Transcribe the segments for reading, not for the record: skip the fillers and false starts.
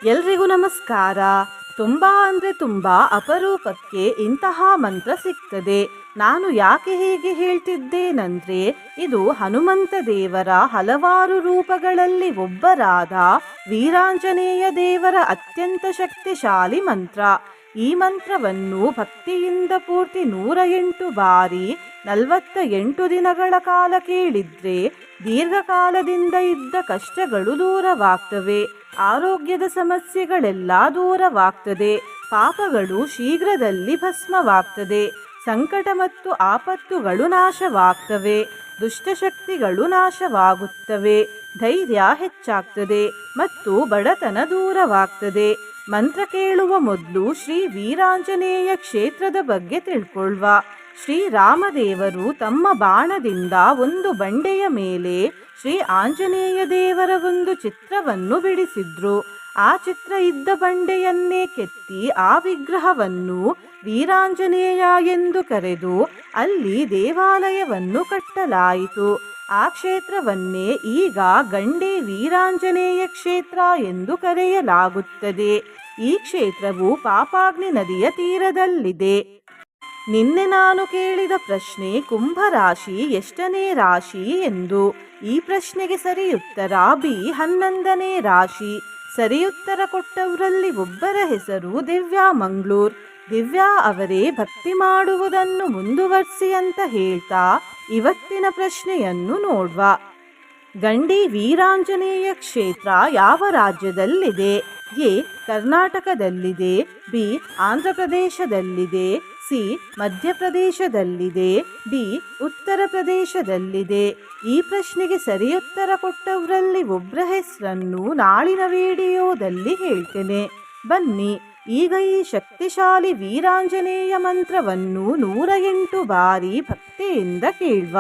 ಎಲ್ರಿಗೂ ನಮಸ್ಕಾರ. ತುಂಬ ಅಂದರೆ ತುಂಬ ಅಪರೂಪಕ್ಕೆ ಇಂತಹ ಮಂತ್ರ ಸಿಗ್ತದೆ. ನಾನು ಯಾಕೆ ಹೀಗೆ ಹೇಳ್ತಿದ್ದೇನೆಂದ್ರೆ, ಇದು ಹನುಮಂತ ದೇವರ ಹಲವಾರು ರೂಪಗಳಲ್ಲಿ ಒಬ್ಬರಾದ ವೀರಾಂಜನೇಯ ದೇವರ ಅತ್ಯಂತ ಶಕ್ತಿಶಾಲಿ ಮಂತ್ರ. ಈ ಮಂತ್ರವನ್ನು ಭಕ್ತಿಯಿಂದ ಪೂರ್ತಿ 108 ಬಾರಿ 48 ದಿನಗಳ ಕಾಲ ಕೇಳಿದ್ರೆ ದೀರ್ಘಕಾಲದಿಂದ ಇದ್ದ ಕಷ್ಟಗಳು ದೂರವಾಗ್ತವೆ, ಆರೋಗ್ಯದ ಸಮಸ್ಯೆಗಳೆಲ್ಲ ದೂರವಾಗ್ತದೆ, ಪಾಪಗಳು ಶೀಘ್ರದಲ್ಲಿ ಭಸ್ಮವಾಗ್ತದೆ, ಸಂಕಟ ಮತ್ತು ಆಪತ್ತುಗಳು ನಾಶವಾಗ್ತವೆ, ದುಷ್ಟಶಕ್ತಿಗಳು ನಾಶವಾಗುತ್ತವೆ, ಧೈರ್ಯ ಹೆಚ್ಚಾಗ್ತದೆ ಮತ್ತು ಬಡತನ ದೂರವಾಗ್ತದೆ. ಮಂತ್ರ ಕೇಳುವ ಮೊದಲು ಶ್ರೀ ವೀರಾಂಜನೇಯ ಕ್ಷೇತ್ರದ ಬಗ್ಗೆ ತಿಳ್ಕೊಳ್ಳುವ. ಶ್ರೀರಾಮದೇವರು ತಮ್ಮ ಬಾಣದಿಂದ ಒಂದು ಬಂಡೆಯ ಮೇಲೆ ಶ್ರೀ ಆಂಜನೇಯ ದೇವರ ಒಂದು ಚಿತ್ರವನ್ನು ಬಿಡಿಸಿದ್ರು. ಆ ಚಿತ್ರ ಇದ್ದ ಬಂಡೆಯನ್ನೇ ಕೆತ್ತಿ ಆ ವಿಗ್ರಹವನ್ನು ವೀರಾಂಜನೇಯ ಎಂದು ಕರೆದು ಅಲ್ಲಿ ದೇವಾಲಯವನ್ನು ಕಟ್ಟಲಾಯಿತು. ಆ ಕ್ಷೇತ್ರವನ್ನೇ ಈಗ ಗಂಡೆ ವೀರಾಂಜನೇಯ ಕ್ಷೇತ್ರ ಎಂದು ಕರೆಯಲಾಗುತ್ತದೆ. ಈ ಕ್ಷೇತ್ರವು ಪಾಪಾಗ್ನಿ ನದಿಯ ತೀರದಲ್ಲಿದೆ. ನಿನ್ನೆ ನಾನು ಕೇಳಿದ ಪ್ರಶ್ನೆ ಕುಂಭರಾಶಿ ಎಷ್ಟನೇ ರಾಶಿ ಎಂದು. ಈ ಪ್ರಶ್ನೆಗೆ ಸರಿಯುತ್ತರ ಬಿ, 11ನೇ ರಾಶಿ. ಸರಿಯುತ್ತರ ಕೊಟ್ಟವರಲ್ಲಿ ಒಬ್ಬರ ಹೆಸರು ದಿವ್ಯಾ ಮಂಗ್ಳೂರ್. ದಿವ್ಯಾ ಅವರೇ ಭಕ್ತಿ ಮಾಡುವುದನ್ನು ಮುಂದುವರಿಸಿ ಅಂತ ಹೇಳ್ತಾ ಇವತ್ತಿನ ಪ್ರಶ್ನೆಯನ್ನು ನೋಡುವ. ಗಂಡಿ ವೀರಾಂಜನೇಯ ಕ್ಷೇತ್ರ ಯಾವ ರಾಜ್ಯದಲ್ಲಿದೆ? ಎ, ಕರ್ನಾಟಕದಲ್ಲಿದೆ. ಬಿ, ಆಂಧ್ರ ಪ್ರದೇಶದಲ್ಲಿದೆ. ಸಿ, ಮಧ್ಯಪ್ರದೇಶದಲ್ಲಿದೆ. ಡಿ, ಉತ್ತರ ಪ್ರದೇಶದಲ್ಲಿದೆ. ಈ ಪ್ರಶ್ನೆಗೆ ಸರಿಯುತ್ತರ ಕೊಟ್ಟವರಲ್ಲಿ ಒಬ್ಬರ ಹೆಸರನ್ನು ನಾಳಿನ ವಿಡಿಯೋದಲ್ಲಿ ಹೇಳ್ತೇನೆ. ಬನ್ನಿ ಈಗ ಈ ಶಕ್ತಿಶಾಲಿ ವೀರಾಂಜನೇಯ ಮಂತ್ರವನ್ನು 108 ಬಾರಿ ಭಕ್ತಿಯಿಂದ ಕೇಳುವ.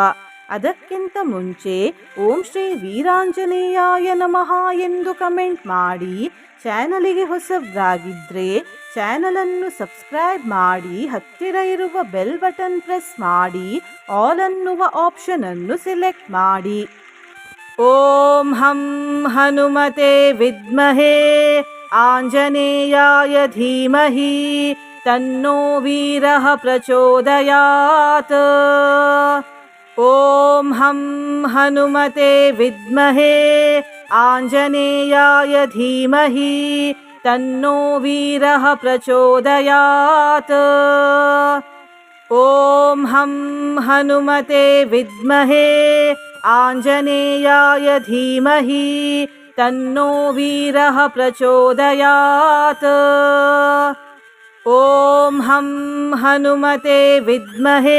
ಅದಕ್ಕಿಂತ ಮುಂಚೆ ಓಂ ಶ್ರೀ ವೀರಾಂಜನೇಯಾಯ ನಮಃ ಎಂದು ಕಮೆಂಟ್ ಮಾಡಿ. ಚಾನಲಿಗೆ ಹೊಸಬರಾಗಿದ್ದರೆ ಚಾನಲನ್ನು ಸಬ್ಸ್ಕ್ರೈಬ್ ಮಾಡಿ, ಹತ್ತಿರ ಇರುವ ಬೆಲ್ ಬಟನ್ ಪ್ರೆಸ್ ಮಾಡಿ, ಆಲ್ ಅನ್ನುವ ಆಪ್ಷನ್ ಅನ್ನು ಸೆಲೆಕ್ಟ್ ಮಾಡಿ. ಓಂ ಹಂ ಹನುಮತೆ ವಿದ್ಮಹೇ ಆಂಜನೇಯಾಯ ಧೀಮಹಿ ತನ್ನೋ ವೀರಃ ಪ್ರಚೋದಯಾತ್. ಓಂ ಹಂ ಹನುಮತೆ ವಿದ್ಮಹೇ ಆಂಜನೇಯಾಯ ಧೀಮಹಿ ತನ್ನೋ ವೀರಃ ಪ್ರಚೋದಯಾತ್. ಓಂ ಹಂ ಹನುಮತೆ ವಿದ್ಮಹೇ ಆಂಜನೇಯಾಯ ಧೀಮಹಿ ತನ್ನೋ ವೀರಃ ಪ್ರಚೋದಯಾತ್. ಓಂ ಹಂ ಹನುಮತೆ ವಿದ್ಮಹೇ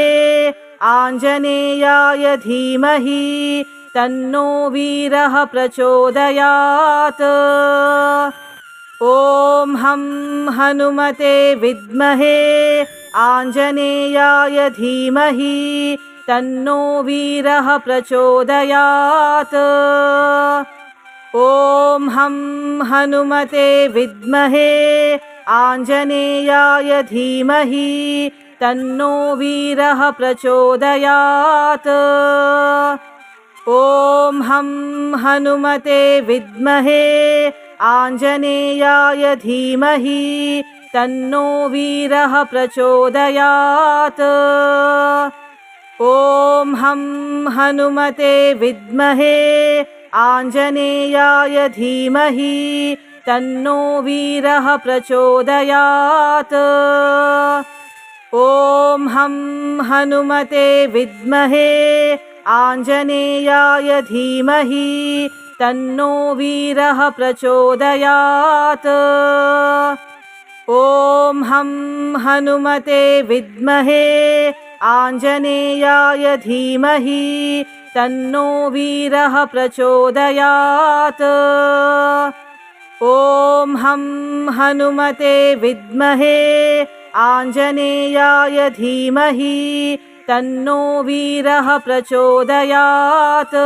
ಆಂಜನೇಯಾಯ ಧೀಮಹಿ ತನ್ನೋ ವೀರಃ ಪ್ರಚೋದಯಾತ್. ಓಂ ಹಂ ಹನುಮತೆ ವಿದ್ಮಹೇ ಆಂಜನೇಯಾಯ ಧೀಮಹಿ ತನ್ನೋ ವೀರಃ ಪ್ರಚೋದಯಾತ್. ಓಂ ಹಂ ಹನುಮತೆ ವಿದ್ಮಹೇ ಆಂಜನೇಯಾಯ ಧೀಮಹಿ ತನ್ನೋ ವೀರಃ ಪ್ರಚೋದಯಾತ್. ಓಂ ಹಂ ಹನುಮತೆ ವಿದ್ಮಹೇ ಆಂಜನೇಯಾಯ ಧೀಮಹಿ ತನ್ನೋ ವೀರಃ ಪ್ರಚೋದಯಾತ್. ಓಂ ಹಂ ಹನುಮತೆ ವಿದ್ಮಹೇ ಆಂಜನೇಯಾಯ ಧೀಮಹಿ ತನ್ನೋ ವೀರಃ ಪ್ರಚೋದಯಾತ್. ಓಂ ಹಂ ಹನುಮತೆ ವಿದ್ಮಹೇ ಆಂಜನೇಯಾಯ ಧೀಮಹಿ ತನ್ನೋ ವೀರಃ ಪ್ರಚೋದಯಾತ್. ಓಂ ಹಂ ಹನುಮತೆ ವಿದ್ಮಹೇ ಆಂಜನೇಯಾಯ ಧೀಮಹಿ ತನ್ನೋ ವೀರಃ ಪ್ರಚೋದಯಾತ್. ಓಂ ಹಂ ಹನುಮತೆ ವಿದ್ಮಹೇ ಆಂಜನೇಯಾಯ ಧೀಮಹಿ ತನ್ನೋ ವೀರಃ ಪ್ರಚೋದಯಾತ್.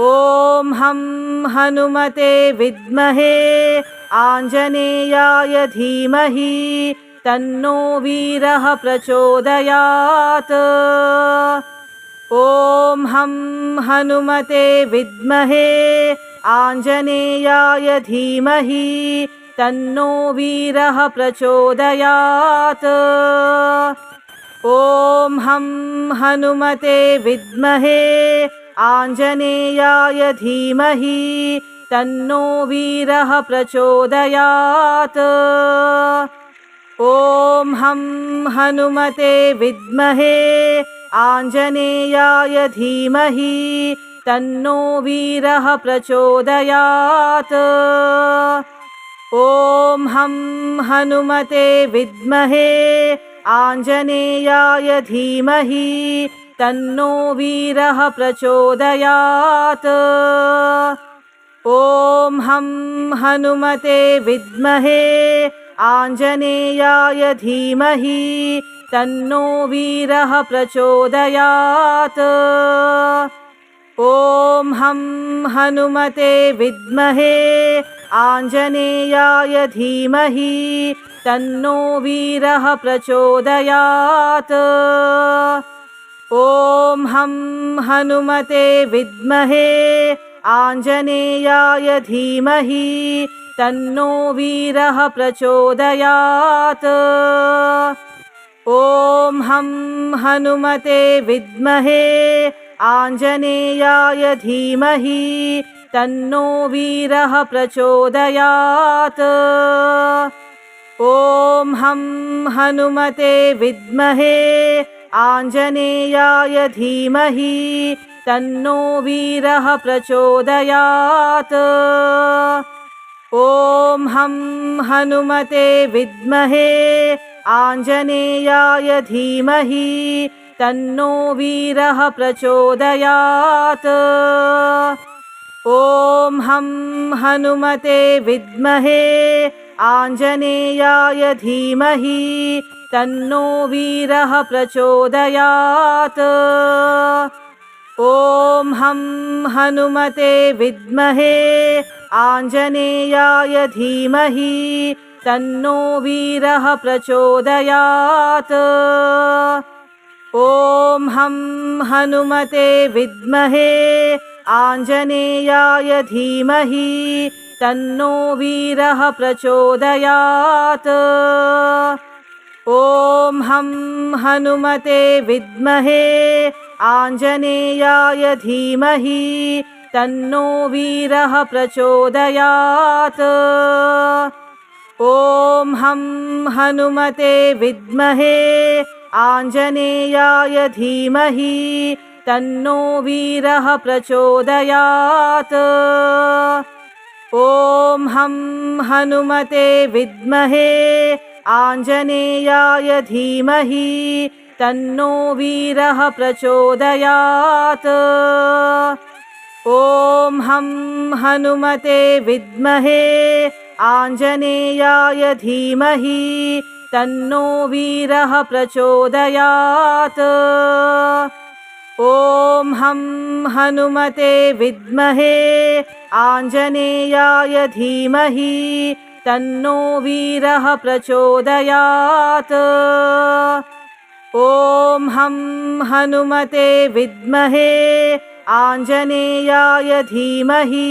ಓಂ ಹಂ ಹನುಮತೆ ವಿದ್ಮಹೇ ಆಂಜನೇಯಾಯ ಧೀಮಹಿ ತನ್ನೋ ವೀರಃ ಪ್ರಚೋದಯಾತ್. ಓಂ ಹಂ ಹನುಮತೆ ವಿದ್ಮಹೇ आञ्जनेयाय धीमहि तन्नो वीरः प्रचोदयात्। ॐ हं हनुमते विद्महे आञ्जनेयाय धीमहि तन्नो वीरः प्रचोदयात्। ॐ हं हनुमते विद्महे आञ्जनेयाय धीमहि तन्नो वीरः प्रचोदयात्। ॐ हं हनुमते विद्महे आञ्जनेयाय धीमहि तन्नो वीरः प्रचोदयात्। ॐ हं हनुमते विद्महे आञ्जनेयाय धीमहि तन्नो वीरः प्रचोदयात्। ॐ हं हनुमते विद्महे आञ्जनेयाय धीमहि तन्नो वीरः प्रचोदयात्। ॐ हं हनुमते विद्महे आञ्जनेयाय धीमहि तन्नो वीरः प्रचोदयात्। ॐ हं हनुमते विद्महे आञ्जनेयाय धीमहि तन्नो वीरः प्रचोदयात्। ॐ हं हनुमते विद्महे आञ्जनेयाय धीमहि तन्नो वीरः प्रचोदयात्। ॐ हं हनुमते विद्महे आञ्जनेयाय धीमहि तन्नो वीरः प्रचोदयात्। ॐ हं हनुमते विद्महे आञ्जनेयाय धीमहि तन्नो वीरः प्रचोदयात्। ॐ हं हनुमते विद्महे आञ्जनेयाय धीमहि तन्नो वीरः प्रचोदयात्। ॐ हं हनुमते विद्महे आञ्जनेयाय धीमहि तन्नो वीरः प्रचोदयात्। ॐ हं हनुमते विद्महे आञ्जनेयाय धीमहि तन्नो वीरः प्रचोदयात्। ॐ हं हनुमते विद्महे आञ्जनेयाय धीमहि तन्नो वीरः प्रचोदयात्। ॐ हं हनुमते विद्महे आञ्जनेयाय धीमहि तन्नो वीरः प्रचोदयात्। ॐ हं हनुमते विद्महे आञ्जनेयाय धीमहि तन्नो वीरः प्रचोदयात्। ॐ हं हनुमते विद्महे आञ्जनेयाय धीमहि तन्नो वीरः प्रचोदयात्। ॐ हं हनुमते विद्महे आञ्जनेयाय धीमहि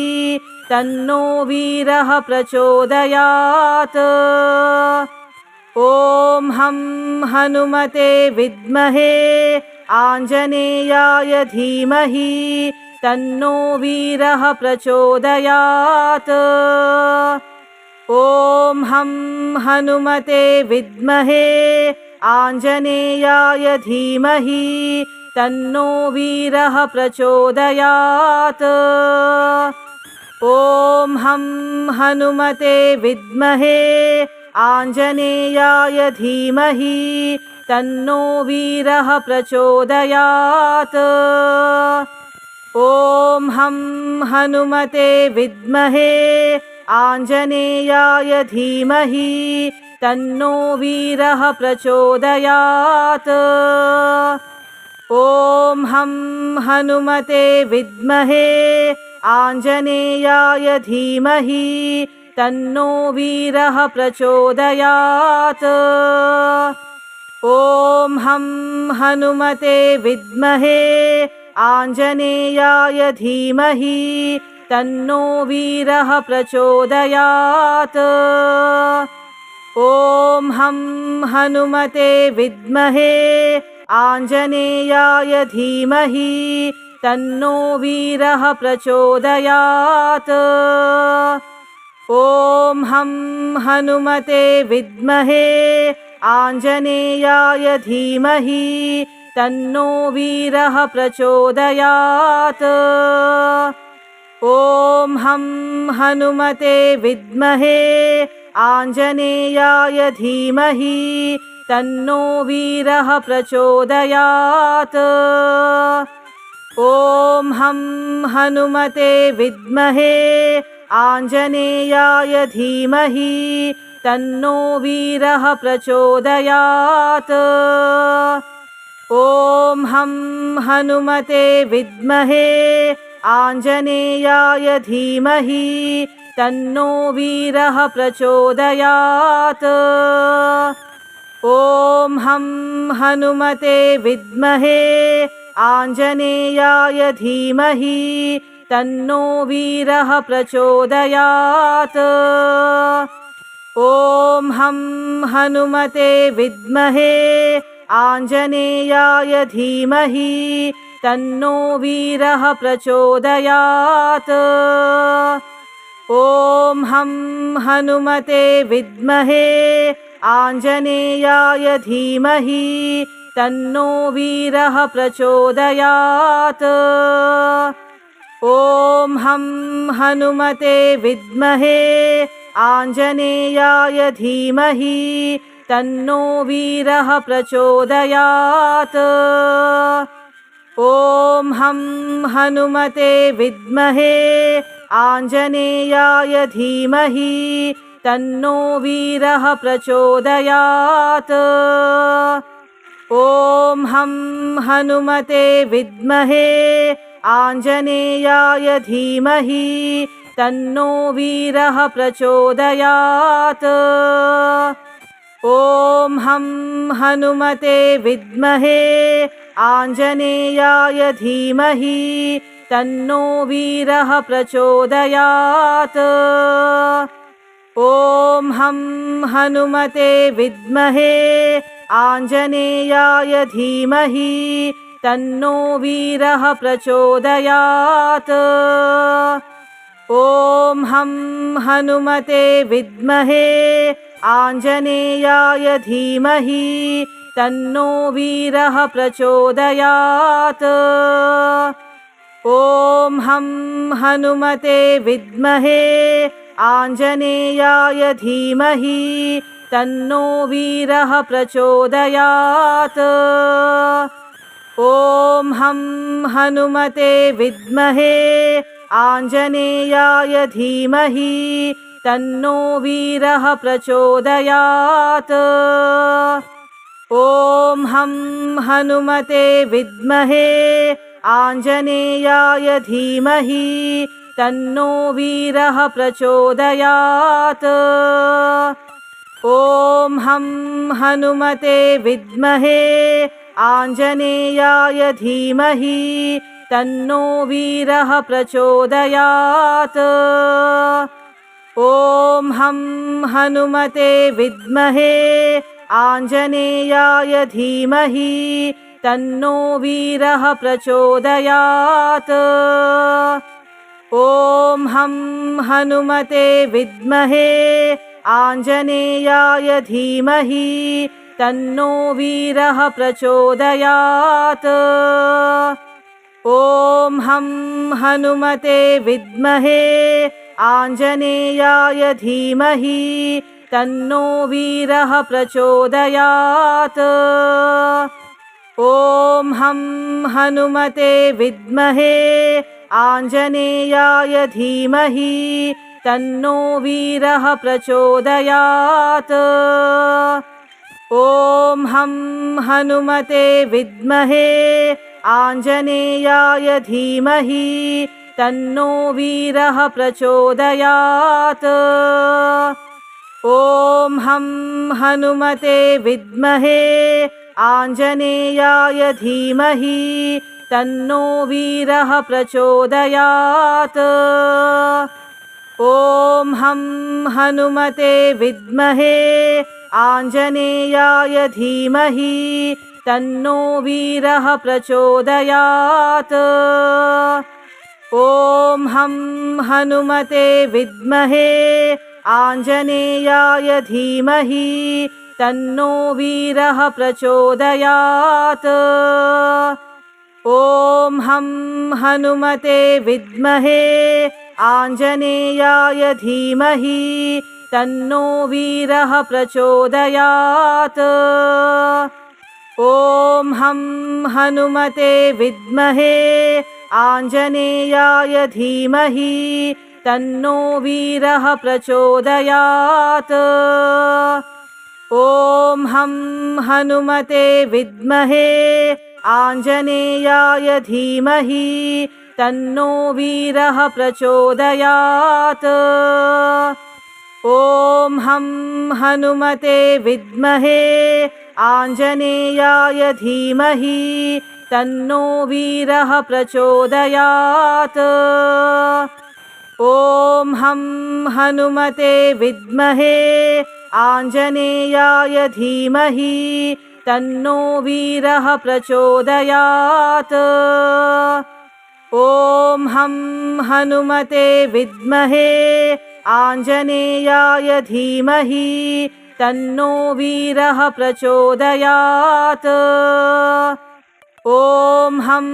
तन्नो वीरः प्रचोदयात्। ॐ हं हनुमते विद्महे आञ्जनेयाय धीमहि तन्नो वीरः प्रचोदयात्। ॐ हं हनुमते विद्महे आञ्जनेयाय धीमहि तन्नो वीरः प्रचोदयात्। ॐ हं हनुमते विद्महे आञ्जनेयाय धीमहि तन्नो वीरः प्रचोदयात्। ॐ हं हनुमते विद्महे आञ्जनेयाय धीमहि तन्नो वीरः प्रचोदयात्। ॐ हं हनुमते विद्महे आञ्जनेयाय धीमहि तन्नो वीरः प्रचोदयात्। ॐ हं हनुमते विद्महे आञ्जनेयाय धीमहि तन्नो वीरः प्रचोदयात्। ॐ हं हनुमते विद्महे आञ्जनेयाय धीमहि तन्नो वीरः प्रचोदयात्। ॐ हं हनुमते विद्महे आञ्जनेयाय धीमहि तन्नो वीरः प्रचोदयात्। ॐ हं हनुमते विद्महे आञ्जनेयाय धीमहि तन्नो वीरः प्रचोदयात्। ॐ हं हनुमते विद्महे आञ्जनेयाय धीमहि तन्नो वीरः प्रचोदयात्। ॐ हं हनुमते विद्महे आञ्जनेयाय धीमहि तन्नो वीरः प्रचोदयात्। ॐ हं हनुमते विद्महे आञ्जनेयाय धीमहि तन्नो वीरः प्रचोदयात्। ॐ हं हनुमते विद्महे आञ्जनेयाय धीमहि तन्नो वीरः प्रचोदयात्। ॐ हं हनुमते विद्महे आञ्जनेयाय धीमहि तन्नो वीरः प्रचोदयात्। ॐ हं हनुमते विद्महे आञ्जनेयाय धीमहि तन्नो वीरः प्रचोदयात्। ॐ हं हनुमते विद्महे आञ्जनेयाय धीमहि तन्नो वीरः प्रचोदयात्। ॐ हं हनुमते विद्महे आञ्जनेयाय धीमहि तन्नो वीरः प्रचोदयात्। ॐ हं हनुमते विद्महे आञ्जनेयाय धीमहि तन्नो वीरः प्रचोदयात्। ॐ हं हनुमते विद्महे आञ्जनेयाय धीमहि तन्नो वीरः प्रचोदयात्। ॐ हं हनुमते विद्महे आञ्जनेयाय धीमहि तन्नो वीरः प्रचोदयात्। ॐ हं हनुमते विद्महे आञ्जनेयाय धीमहि तन्नो वीरः प्रचोदयात्। ॐ हं हनुमते विद्महे आञ्जनेयाय धीमहि तन्नो वीरः प्रचोदयात्। ॐ हं हनुमते विद्महे आञ्जनेयाय धीमहि तन्नो वीरः प्रचोदयात्। ॐ हं हनुमते विद्महे आञ्जनेयाय धीमहि तन्नो वीरः प्रचोदयात्। ॐ हं हनुमते विद्महे आञ्जनेयाय धीमहि तन्नो वीरः प्रचोदयात्। ॐ हं हनुमते विद्महे आञ्जनेयाय धीमहि तन्नो वीरः प्रचोदयात्। ॐ हं हनुमते विद्महे आञ्जनेयाय धीमहि तन्नो वीरः प्रचोदयात्। ॐ हं हनुमते विद्महे आञ्जनेयाय धीमहि तन्नो वीरः प्रचोदयात्। ॐ हं हनुमते विद्महे आञ्जनेयाय धीमहि तन्नो वीरः प्रचोदयात्। ॐ हं हनुमते विद्महे आञ्जनेयाय धीमहि तन्नो वीरः प्रचोदयात्। ॐ हं हनुमते विद्महे आञ्जनेयाय धीमहि तन्नो वीरः प्रचोदयात्। ॐ हं हनुमते विद्महे आञ्जनेयाय धीमहि तन्नो वीरः प्रचोदयात्। ॐ हं हनुमते विद्महे आञ्जनेयाय धीमहि तन्नो वीरः प्रचोदयात्। ॐ हं हनुमते विद्महे आञ्जनेयाय धीमहि तन्नो वीरः प्रचोदयात्। ॐ हं हनुमते विद्महे आञ्जनेयाय धीमहि तन्नो वीरः प्रचोदयात्। ॐ हं हनुमते विद्महे आञ्जनेयाय धीमहि तन्नो वीरः प्रचोदयात्। ॐ हं हनुमते विद्महे आञ्जनेयाय धीमहि तन्नो वीरः प्रचोदयात्। ॐ हं हनुमते विद्महे आञ्जनेयाय धीमहि तन्नो वीरः प्रचोदयात्। ॐ हं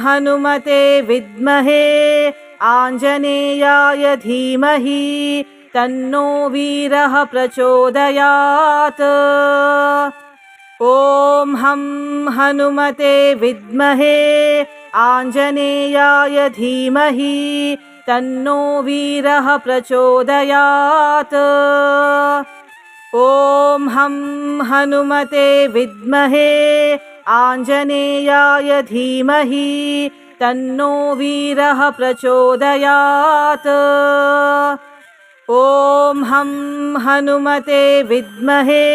हनुमते विद्महे आञ्जनेयाय धीमहि तन्नो वीरः प्रचोदयात्। ॐ हं हनुमते विद्महे आञ्जनेयाय धीमहि तन्नो वीरः प्रचोदयात्। ॐ हं हनुमते विद्महे आञ्जनेयाय धीमहि तन्नो वीरः प्रचोदयात्। ॐ हं हनुमते विद्महे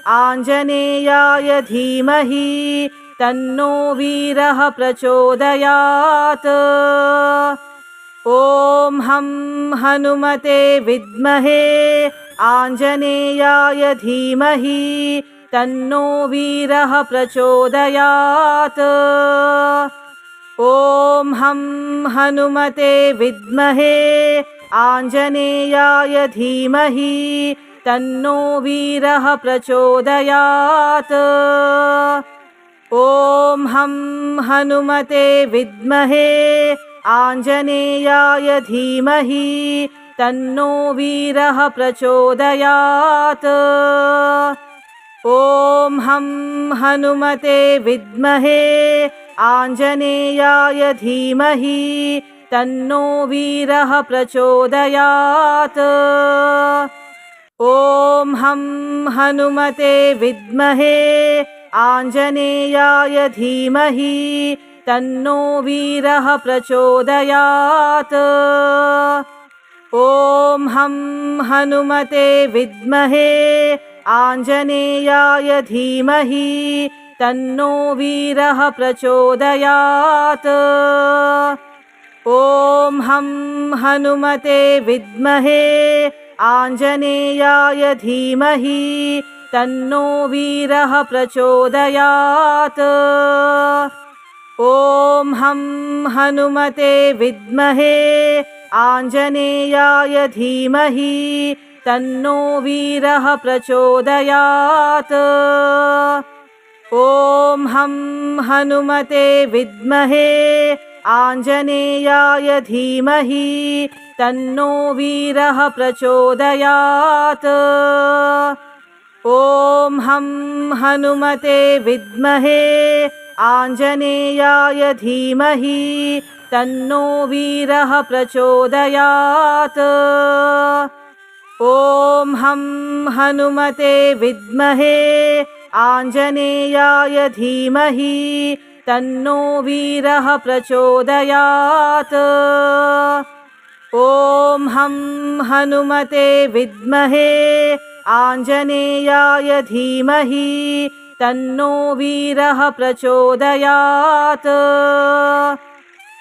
आञ्जनेयाय धीमहि तन्नो वीरः प्रचोदयात्। ॐ हं हनुमते विद्महे आञ्जनेयाय धीमहि तन्नो वीरः प्रचोदयात्। ॐ हं हनुमते विद्महे आञ्जनेयाय धीमहि तन्नो वीरः प्रचोदयात्। ॐ हं हनुमते विद्महे आञ्जनेयाय धीमहि तन्नो वीरः प्रचोदयात्। ॐ हं हनुमते विद्महे आञ्जनेयाय धीमहि तन्नो वीरः प्रचोदयात्। ॐ हं हनुमते विद्महे आञ्जनेयाय धीमहि तन्नो वीरः प्रचोदयात्। ॐ हं हनुमते विद्महे आञ्जनेयाय धीमहि तन्नो वीरः प्रचोदयात्। ॐ हं हनुमते विद्महे आञ्जनेयाय धीमहि तन्नो वीरः प्रचोदयात्। ॐ हं हनुमते विद्महे आञ्जनेयाय धीमहि तन्नो वीरः प्रचोदयात्। ॐ हं हनुमते विद्महे आञ्जनेयाय धीमहि तन्नो वीरः प्रचोदयात्। ॐ हं हनुमते विद्महे आञ्जनेयाय धीमहि तन्नो वीरः प्रचोदयात्। ॐ हं हनुमते विद्महे आञ्जनेयाय धीमहि तन्नो वीरः प्रचोदयात्। ॐ हं हनुमते विद्महे आञ्जनेयाय धीमहि तन्नो वीरः प्रचोदयात्।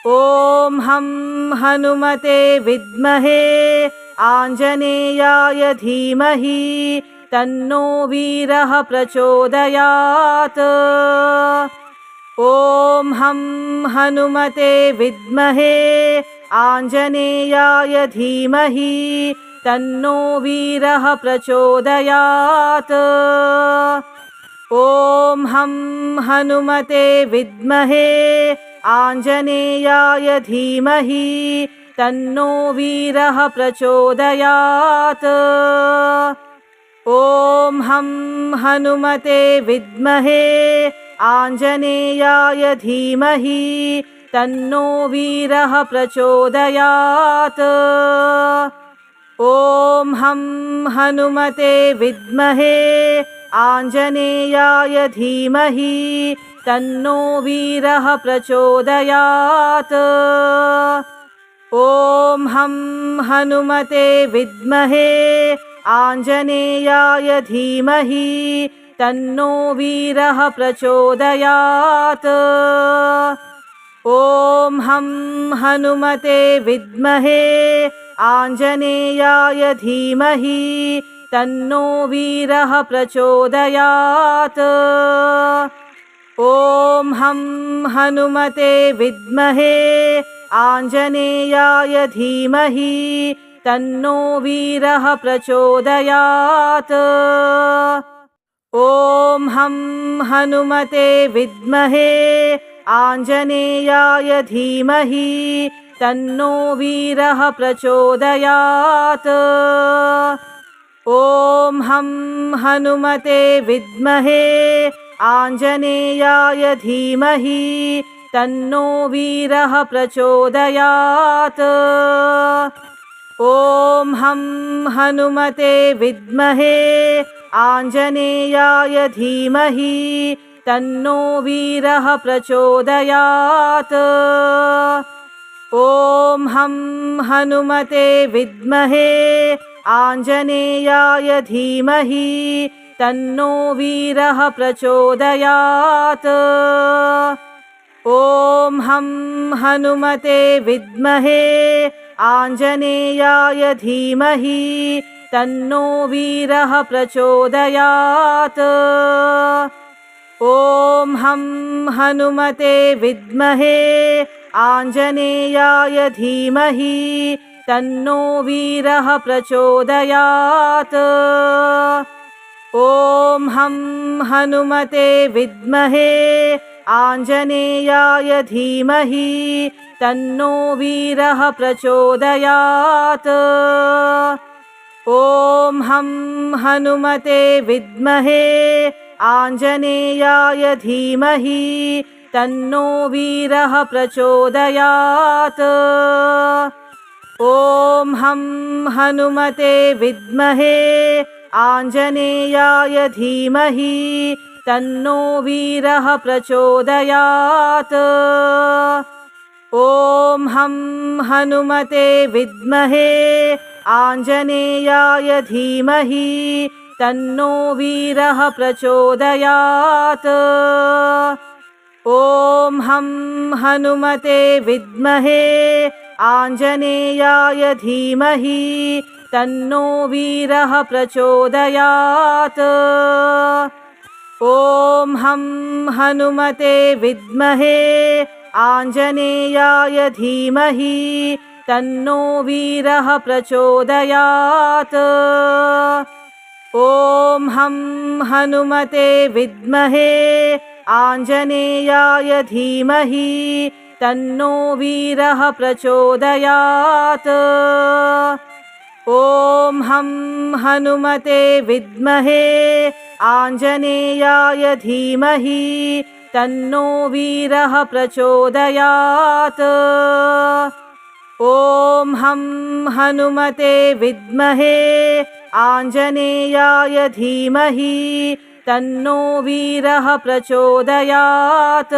ॐ हं हनुमते विद्महे आञ्जनेयाय धीमहि तन्नो वीरः प्रचोदयात्। ॐ हं हनुमते विद्महे आञ्जनेयाय धीमहि तन्नो वीरः प्रचोदयात्। ॐ हं हनुमते विद्महे आञ्जनेयाय धीमहि तन्नो वीरः प्रचोदयात्। ॐ हं हनुमते विद्महे आञ्जनेयाय धीमहि तन्नो वीरः प्रचोदयात्। ॐ हं हनुमते विद्महे आञ्जनेयाय धीमहि तन्नो वीरः प्रचोदयात्। ॐ हं हनुमते विद्महे आञ्जनेयाय धीमहि तन्नो वीरः प्रचोदयात्। ॐ हं हनुमते विद्महे आञ्जनेयाय धीमहि तन्नो वीरः प्रचोदयात्। ॐ हं हनुमते विद्महे आञ्जनेयाय धीमहि तन्नो वीरः प्रचोदयात्। ॐ हं हनुमते विद्महे आञ्जनेयाय धीमहि तन्नो वीरः प्रचोदयात्। ॐ हं हनुमते विद्महे आञ्जनेयाय धीमहि तन्नो वीरः प्रचोदयात्। ॐ हं हनुमते विद्महे आञ्जनेयाय धीमहि तन्नो वीरः प्रचोदयात्। ॐ हं हनुमते विद्महे आञ्जनेयाय धीमहि तन्नो वीरः प्रचोदयात्। ॐ हं हनुमते विद्महे आञ्जनेयाय धीमहि तन्नो वीरः प्रचोदयात्। ॐ हं हनुमते विद्महे आञ्जनेयाय धीमहि तन्नो वीरः प्रचोदयात्। ॐ हं हनुमते विद्महे आञ्जनेयाय धीमहि तन्नो वीरः प्रचोदयात्। ॐ हं हनुमते विद्महे आञ्जनेयाय धीमहि तन्नो वीरः प्रचोदयात्। ॐ हं हनुमते विद्महे आञ्जनेयाय धीमहि तन्नो वीरः प्रचोदयात्। ॐ हं हनुमते विद्महे आञ्जनेयाय धीमहि तन्नो वीरः प्रचोदयात्। ॐ हं हनुमते विद्महे आञ्जनेयाय धीमहि तन्नो वीरः प्रचोदयात्। ॐ हं हनुमते विद्महे आञ्जनेयाय धीमहि तन्नो वीरः प्रचोदयात्। ॐ हं हनुमते विद्महे आञ्जनेयाय धीमहि तन्नो वीरः प्रचोदयात्। ॐ हं हनुमते विद्महे आञ्जनेयाय धीमहि तन्नो वीरः प्रचोदयात्। ॐ हं हनुमते विद्महे आञ्जनेयाय धीमहि तन्नो वीरः प्रचोदयात्।